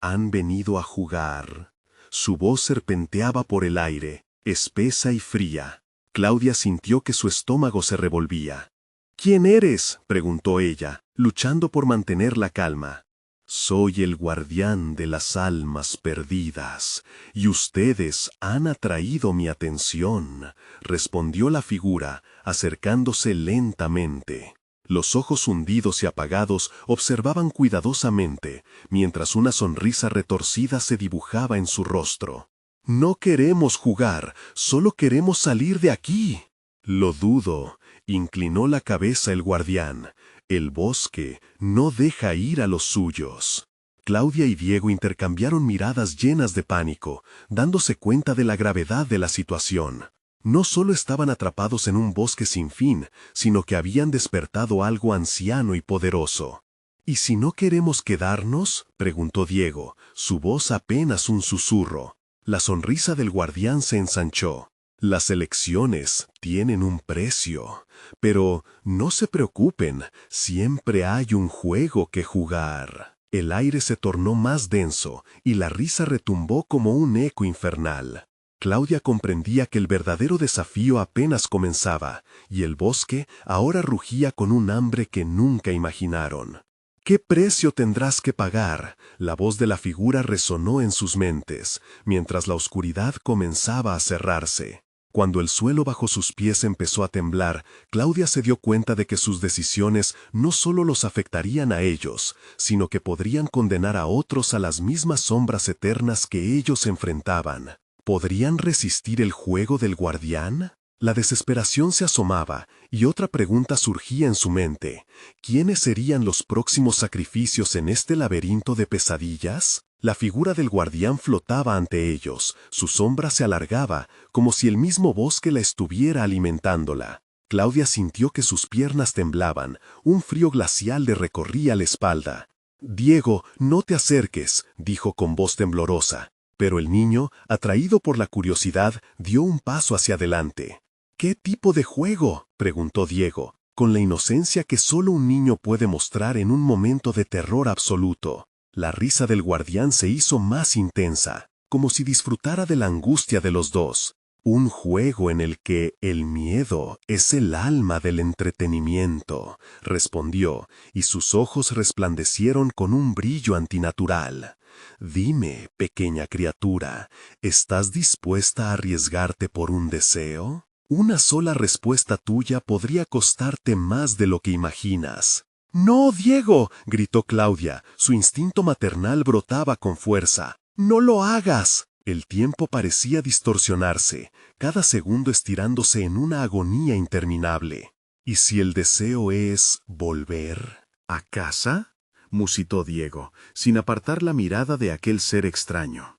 «Han venido a jugar». Su voz serpenteaba por el aire, espesa y fría. Claudia sintió que su estómago se revolvía. «¿Quién eres?», preguntó ella, luchando por mantener la calma. «Soy el guardián de las almas perdidas, y ustedes han atraído mi atención», respondió la figura, acercándose lentamente. Los ojos hundidos y apagados observaban cuidadosamente, mientras una sonrisa retorcida se dibujaba en su rostro. «No queremos jugar, solo queremos salir de aquí». «Lo dudo», inclinó la cabeza el guardián. «El bosque no deja ir a los suyos». Claudia y Diego intercambiaron miradas llenas de pánico, dándose cuenta de la gravedad de la situación. No solo estaban atrapados en un bosque sin fin, sino que habían despertado algo anciano y poderoso. «¿Y si no queremos quedarnos?», preguntó Diego, su voz apenas un susurro. La sonrisa del guardián se ensanchó. «Las elecciones tienen un precio, pero no se preocupen, siempre hay un juego que jugar». El aire se tornó más denso y la risa retumbó como un eco infernal. Claudia comprendía que el verdadero desafío apenas comenzaba, y el bosque ahora rugía con un hambre que nunca imaginaron. «¿Qué precio tendrás que pagar?», la voz de la figura resonó en sus mentes, mientras la oscuridad comenzaba a cerrarse. Cuando el suelo bajo sus pies empezó a temblar, Claudia se dio cuenta de que sus decisiones no solo los afectarían a ellos, sino que podrían condenar a otros a las mismas sombras eternas que ellos enfrentaban. ¿Podrían resistir el juego del guardián? La desesperación se asomaba, y otra pregunta surgía en su mente. ¿Quiénes serían los próximos sacrificios en este laberinto de pesadillas? La figura del guardián flotaba ante ellos, su sombra se alargaba, como si el mismo bosque la estuviera alimentándola. Claudia sintió que sus piernas temblaban, un frío glacial le recorría la espalda. «Diego, no te acerques», dijo con voz temblorosa. Pero el niño, atraído por la curiosidad, dio un paso hacia adelante. «¿Qué tipo de juego?», preguntó Diego, con la inocencia que solo un niño puede mostrar en un momento de terror absoluto. La risa del guardián se hizo más intensa, como si disfrutara de la angustia de los dos. «Un juego en el que el miedo es el alma del entretenimiento», respondió, y sus ojos resplandecieron con un brillo antinatural. «Dime, pequeña criatura, ¿estás dispuesta a arriesgarte por un deseo? Una sola respuesta tuya podría costarte más de lo que imaginas». «¡No, Diego!», gritó Claudia, su instinto maternal brotaba con fuerza. «¡No lo hagas!». El tiempo parecía distorsionarse, cada segundo estirándose en una agonía interminable. «¿Y si el deseo es volver a casa?», musitó Diego, sin apartar la mirada de aquel ser extraño.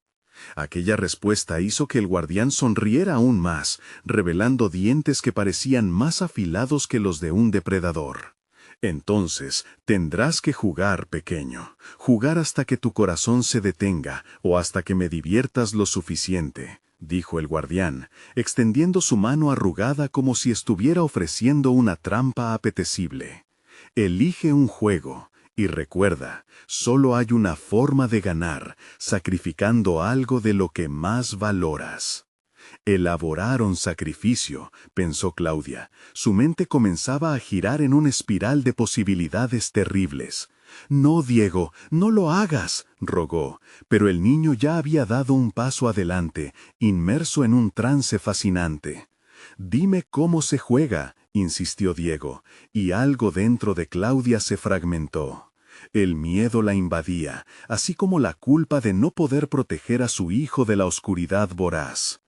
Aquella respuesta hizo que el guardián sonriera aún más, revelando dientes que parecían más afilados que los de un depredador. Entonces, tendrás que jugar, pequeño, jugar hasta que tu corazón se detenga o hasta que me diviertas lo suficiente, dijo el guardián, extendiendo su mano arrugada como si estuviera ofreciendo una trampa apetecible. Elige un juego. Y recuerda, solo hay una forma de ganar, sacrificando algo de lo que más valoras. Elaboraron sacrificio, pensó Claudia. Su mente comenzaba a girar en una espiral de posibilidades terribles. No, Diego, no lo hagas, rogó, pero el niño ya había dado un paso adelante, inmerso en un trance fascinante. Dime cómo se juega, insistió Diego, y algo dentro de Claudia se fragmentó. El miedo la invadía, así como la culpa de no poder proteger a su hijo de la oscuridad voraz.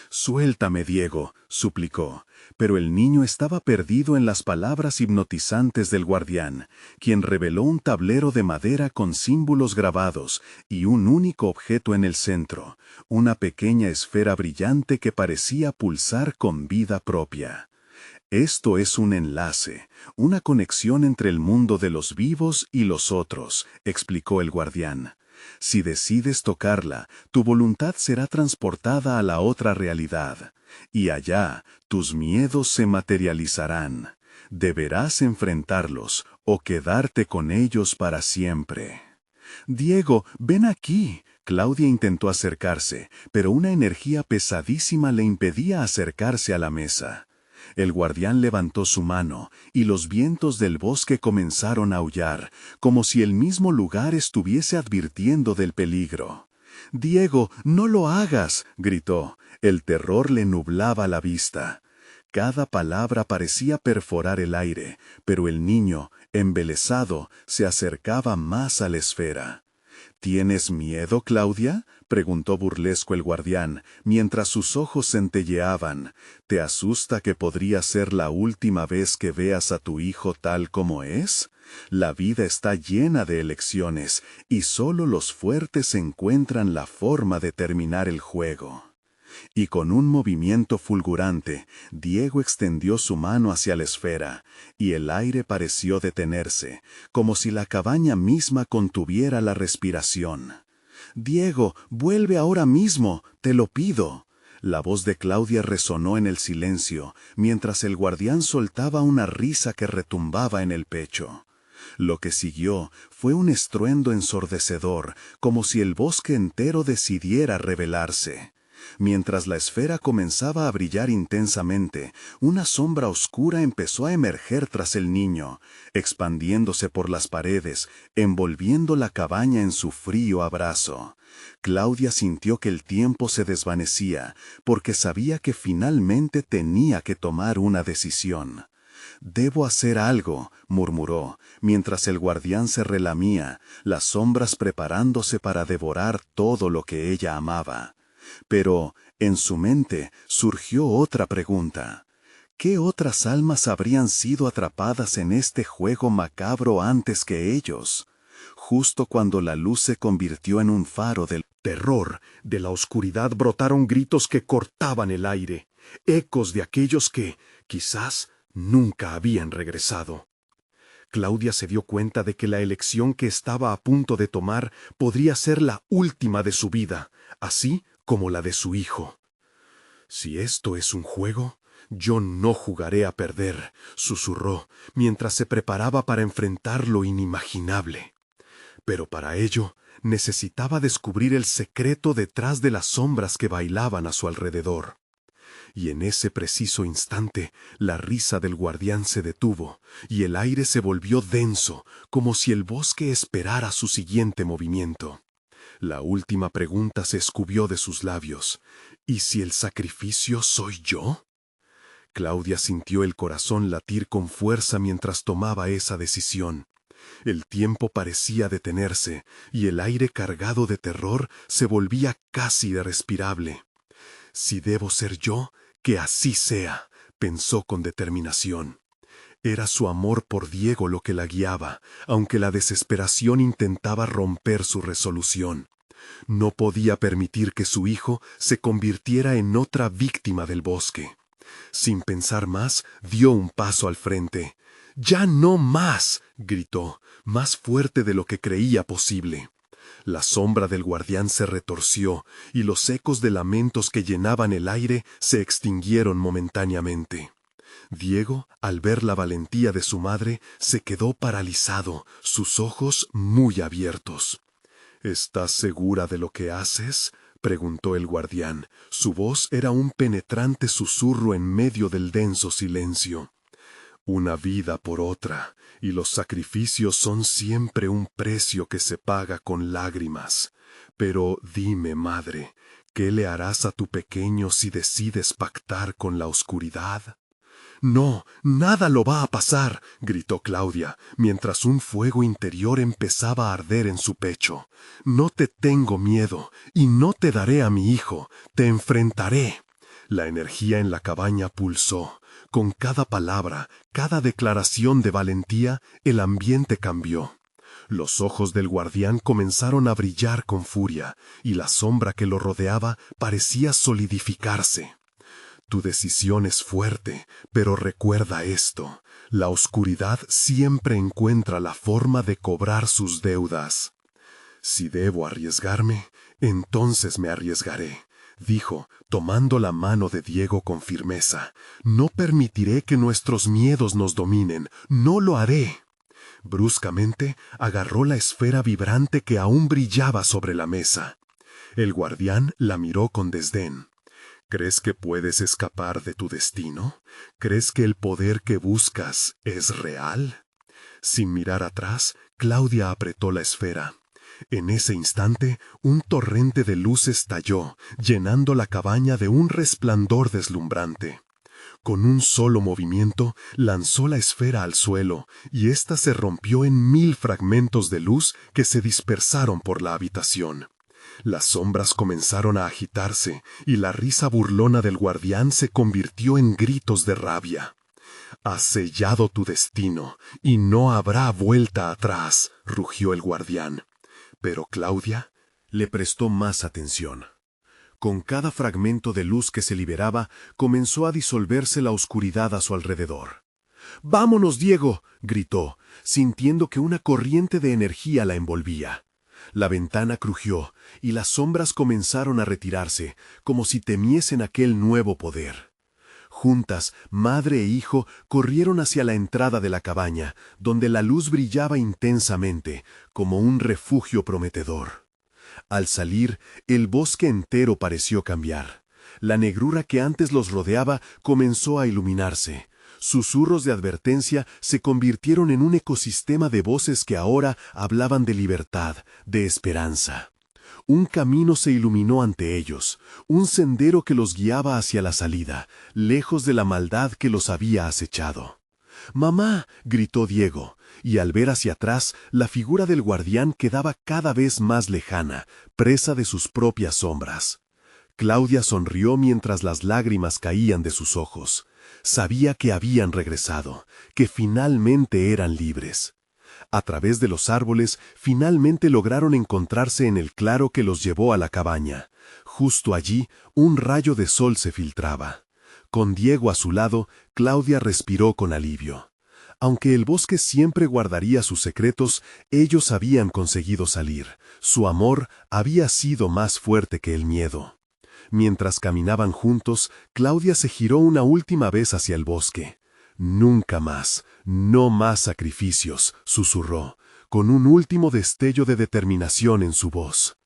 Suéltame, Diego, suplicó, pero el niño estaba perdido en las palabras hipnotizantes del guardián, quien reveló un tablero de madera con símbolos grabados y un único objeto en el centro, una pequeña esfera brillante que parecía pulsar con vida propia. Esto es un enlace, una conexión entre el mundo de los vivos y los otros, explicó el guardián. Si decides tocarla, tu voluntad será transportada a la otra realidad, y allá tus miedos se materializarán. Deberás enfrentarlos o quedarte con ellos para siempre. Diego, ven aquí. Claudia intentó acercarse, pero una energía pesadísima le impedía acercarse a la mesa. El guardián levantó su mano, y los vientos del bosque comenzaron a aullar, como si el mismo lugar estuviese advirtiendo del peligro. «Diego, no lo hagas», gritó. El terror le nublaba la vista. Cada palabra parecía perforar el aire, pero el niño, embelesado, se acercaba más a la esfera. «¿Tienes miedo, Claudia?», preguntó burlesco el guardián, mientras sus ojos centelleaban. «¿Te asusta que podría ser la última vez que veas a tu hijo tal como es? La vida está llena de elecciones, y solo los fuertes encuentran la forma de terminar el juego». Y con un movimiento fulgurante, Diego extendió su mano hacia la esfera, y el aire pareció detenerse, como si la cabaña misma contuviera la respiración. «Diego, vuelve ahora mismo, te lo pido». La voz de Claudia resonó en el silencio, mientras el guardián soltaba una risa que retumbaba en el pecho. Lo que siguió fue un estruendo ensordecedor, como si el bosque entero decidiera rebelarse. Mientras la esfera comenzaba a brillar intensamente, una sombra oscura empezó a emerger tras el niño, expandiéndose por las paredes, envolviendo la cabaña en su frío abrazo. Claudia sintió que el tiempo se desvanecía, porque sabía que finalmente tenía que tomar una decisión. «Debo hacer algo», murmuró, mientras el guardián se relamía, las sombras preparándose para devorar todo lo que ella amaba. Pero, en su mente, surgió otra pregunta. ¿Qué otras almas habrían sido atrapadas en este juego macabro antes que ellos? Justo cuando la luz se convirtió en un faro del terror, de la oscuridad brotaron gritos que cortaban el aire, ecos de aquellos que, quizás, nunca habían regresado. Claudia se dio cuenta de que la elección que estaba a punto de tomar podría ser la última de su vida, así como la de su hijo. «Si esto es un juego, yo no jugaré a perder», susurró, mientras se preparaba para enfrentar lo inimaginable. Pero para ello, necesitaba descubrir el secreto detrás de las sombras que bailaban a su alrededor. Y en ese preciso instante, la risa del guardián se detuvo, y el aire se volvió denso, como si el bosque esperara su siguiente movimiento. La última pregunta se escupió de sus labios. ¿Y si el sacrificio soy yo? Claudia sintió el corazón latir con fuerza mientras tomaba esa decisión. El tiempo parecía detenerse, y el aire cargado de terror se volvía casi irrespirable. «Si debo ser yo, que así sea», pensó con determinación. Era su amor por Diego lo que la guiaba, aunque la desesperación intentaba romper su resolución. No podía permitir que su hijo se convirtiera en otra víctima del bosque. Sin pensar más, dio un paso al frente. «¡Ya no más!», gritó, más fuerte de lo que creía posible. La sombra del guardián se retorció, y los ecos de lamentos que llenaban el aire se extinguieron momentáneamente. Diego, al ver la valentía de su madre, se quedó paralizado, sus ojos muy abiertos. «¿Estás segura de lo que haces?», preguntó el guardián. Su voz era un penetrante susurro en medio del denso silencio. «Una vida por otra, y los sacrificios son siempre un precio que se paga con lágrimas. Pero dime, madre, ¿qué le harás a tu pequeño si decides pactar con la oscuridad?». «No, nada lo va a pasar», gritó Claudia, mientras un fuego interior empezaba a arder en su pecho. «No te tengo miedo, y no te daré a mi hijo, te enfrentaré». La energía en la cabaña pulsó. Con cada palabra, cada declaración de valentía, el ambiente cambió. Los ojos del guardián comenzaron a brillar con furia, y la sombra que lo rodeaba parecía solidificarse. «Tu decisión es fuerte, pero recuerda esto: la oscuridad siempre encuentra la forma de cobrar sus deudas». «Si debo arriesgarme, entonces me arriesgaré», dijo, tomando la mano de Diego con firmeza. «No permitiré que nuestros miedos nos dominen, no lo haré». Bruscamente agarró la esfera vibrante que aún brillaba sobre la mesa. El guardián la miró con desdén. «¿Crees que puedes escapar de tu destino? ¿Crees que el poder que buscas es real?». Sin mirar atrás, Claudia apretó la esfera. En ese instante, un torrente de luz estalló, llenando la cabaña de un resplandor deslumbrante. Con un solo movimiento, lanzó la esfera al suelo, y ésta se rompió en 1000 fragmentos de luz que se dispersaron por la habitación. Las sombras comenzaron a agitarse, y la risa burlona del guardián se convirtió en gritos de rabia. «Has sellado tu destino, y no habrá vuelta atrás», rugió el guardián. Pero Claudia le prestó más atención. Con cada fragmento de luz que se liberaba, comenzó a disolverse la oscuridad a su alrededor. «¡Vámonos, Diego!», gritó, sintiendo que una corriente de energía la envolvía. La ventana crujió, y las sombras comenzaron a retirarse, como si temiesen aquel nuevo poder. Juntas, madre e hijo corrieron hacia la entrada de la cabaña, donde la luz brillaba intensamente, como un refugio prometedor. Al salir, el bosque entero pareció cambiar. La negrura que antes los rodeaba comenzó a iluminarse. Susurros de advertencia se convirtieron en un ecosistema de voces que ahora hablaban de libertad, de esperanza. Un camino se iluminó ante ellos, un sendero que los guiaba hacia la salida, lejos de la maldad que los había acechado. «¡Mamá!», gritó Diego, y al ver hacia atrás, la figura del guardián quedaba cada vez más lejana, presa de sus propias sombras. Claudia sonrió mientras las lágrimas caían de sus ojos. Sabía que habían regresado, que finalmente eran libres. A través de los árboles, finalmente lograron encontrarse en el claro que los llevó a la cabaña. Justo allí, un rayo de sol se filtraba. Con Diego a su lado, Claudia respiró con alivio. Aunque el bosque siempre guardaría sus secretos, ellos habían conseguido salir. Su amor había sido más fuerte que el miedo. Mientras caminaban juntos, Claudia se giró una última vez hacia el bosque. «Nunca más, no más sacrificios», susurró, con un último destello de determinación en su voz.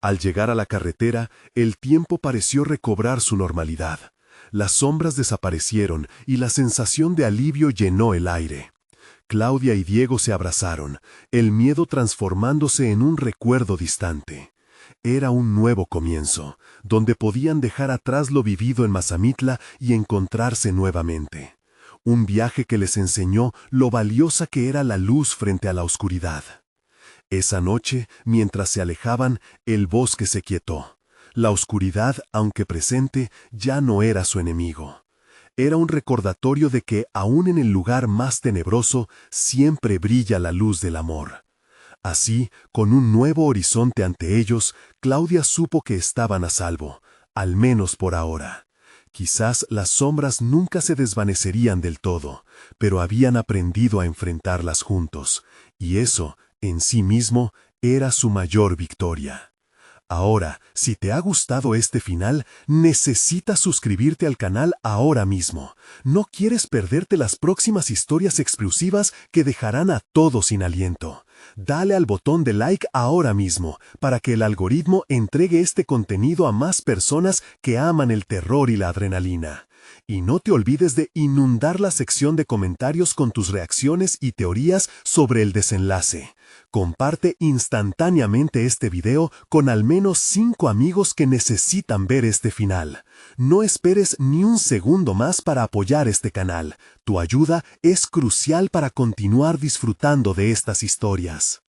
Al llegar a la carretera, el tiempo pareció recobrar su normalidad. Las sombras desaparecieron y la sensación de alivio llenó el aire. Claudia y Diego se abrazaron, el miedo transformándose en un recuerdo distante. Era un nuevo comienzo, donde podían dejar atrás lo vivido en Mazamitla y encontrarse nuevamente. Un viaje que les enseñó lo valiosa que era la luz frente a la oscuridad. Esa noche, mientras se alejaban, el bosque se quietó. La oscuridad, aunque presente, ya no era su enemigo. Era un recordatorio de que, aún en el lugar más tenebroso, siempre brilla la luz del amor. Así, con un nuevo horizonte ante ellos, Claudia supo que estaban a salvo, al menos por ahora. Quizás las sombras nunca se desvanecerían del todo, pero habían aprendido a enfrentarlas juntos, y eso, en sí mismo, era su mayor victoria. Ahora, si te ha gustado este final, necesitas suscribirte al canal ahora mismo. No quieres perderte las próximas historias exclusivas que dejarán a todos sin aliento. Dale al botón de like ahora mismo, para que el algoritmo entregue este contenido a más personas que aman el terror y la adrenalina. Y no te olvides de inundar la sección de comentarios con tus reacciones y teorías sobre el desenlace. Comparte instantáneamente este video con al menos 5 amigos que necesitan ver este final. No esperes ni un segundo más para apoyar este canal. Tu ayuda es crucial para continuar disfrutando de estas historias.